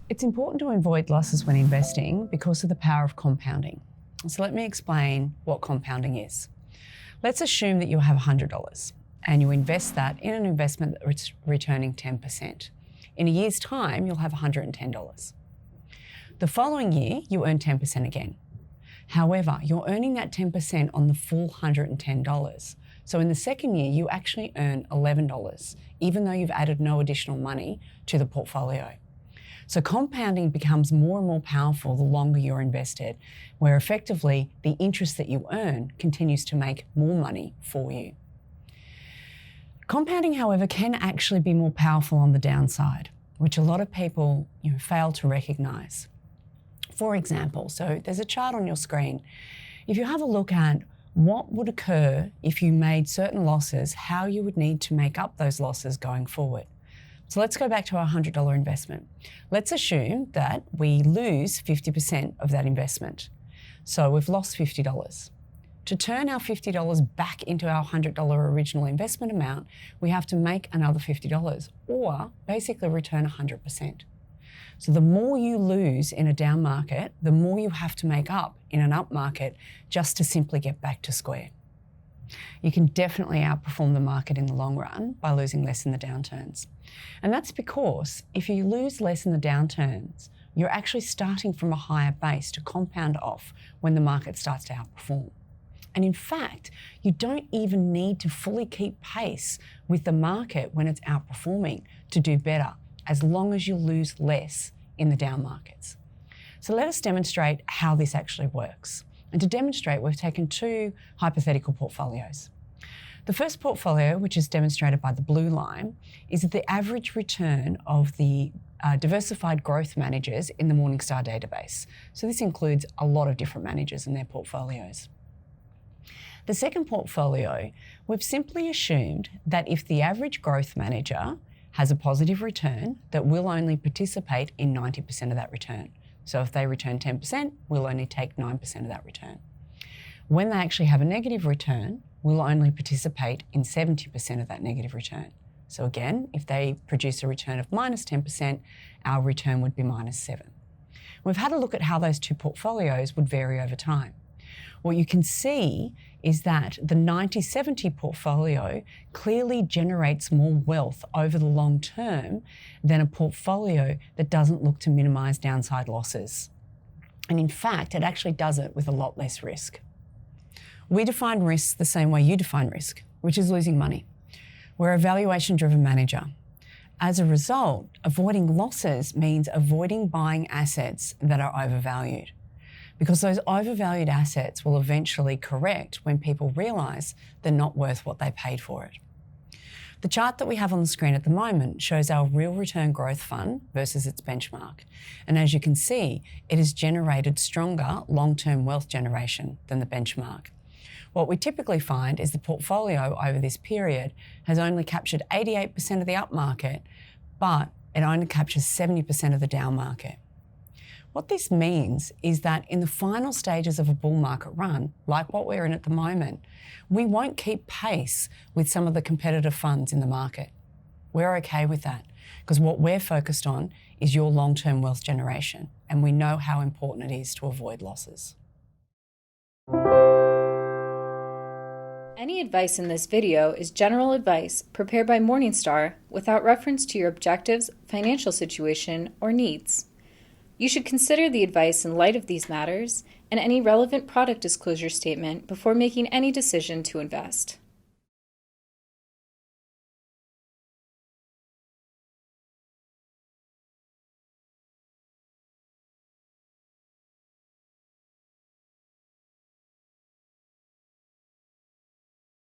It's important to avoid losses when investing because of the power of compounding. So let me explain what compounding is. Let's assume that you have $100 and you invest that in an investment that's returning 10%. In a year's time, you'll have $110. The following year, you earn 10% again. However, you're earning that 10% on the full $110. So in the second year, you actually earn $11, even though you've added no additional money to the portfolio. So compounding becomes more and more powerful the longer you're invested, where effectively the interest that you earn continues to make more money for you. Compounding, however, can actually be more powerful on the downside, which a lot of people fail to recognize. For example, so there's a chart on your screen. If you have a look at what would occur if you made certain losses, how you would need to make up those losses going forward. So let's go back to our $100 investment. Let's assume that we lose 50% of that investment. So we've lost $50. To turn our $50 back into our $100 original investment amount, we have to make another $50 or basically return 100%. So the more you lose in a down market, the more you have to make up in an up market just to simply get back to square. You can definitely outperform the market in the long run by losing less in the downturns. And that's because if you lose less in the downturns, you're actually starting from a higher base to compound off when the market starts to outperform. And in fact, you don't even need to fully keep pace with the market when it's outperforming to do better, as long as you lose less in the down markets. So let us demonstrate how this actually works. And to demonstrate, we've taken two hypothetical portfolios. The first portfolio, which is demonstrated by the blue line, is the average return of the diversified growth managers in the Morningstar database. So this includes a lot of different managers and their portfolios. The second portfolio, we've simply assumed that if the average growth manager has a positive return, that we'll only participate in 90% of that return. So if they return 10%, we'll only take 9% of that return. When they actually have a negative return, we'll only participate in 70% of that negative return. So again, if they produce a return of minus 10%, our return would be minus 7. We've had a look at how those two portfolios would vary over time. What you can see is that the 90-70 portfolio clearly generates more wealth over the long term than a portfolio that doesn't look to minimize downside losses. And in fact, it actually does it with a lot less risk. We define risk the same way you define risk, which is losing money. We're a valuation-driven manager. As a result, avoiding losses means avoiding buying assets that are overvalued, because those overvalued assets will eventually correct when people realize they're not worth what they paid for it. The chart that we have on the screen at the moment shows our real return growth fund versus its benchmark. And as you can see, it has generated stronger long-term wealth generation than the benchmark. What we typically find is the portfolio over this period has only captured 88% of the up market, but it only captures 70% of the down market. What this means is that in the final stages of a bull market run, like what we're in at the moment, we won't keep pace with some of the competitive funds in the market. We're okay with that because what we're focused on is your long-term wealth generation, and we know how important it is to avoid losses. Any advice in this video is general advice prepared by Morningstar without reference to your objectives, financial situation, or needs. You should consider the advice in light of these matters and any relevant product disclosure statement before making any decision to invest.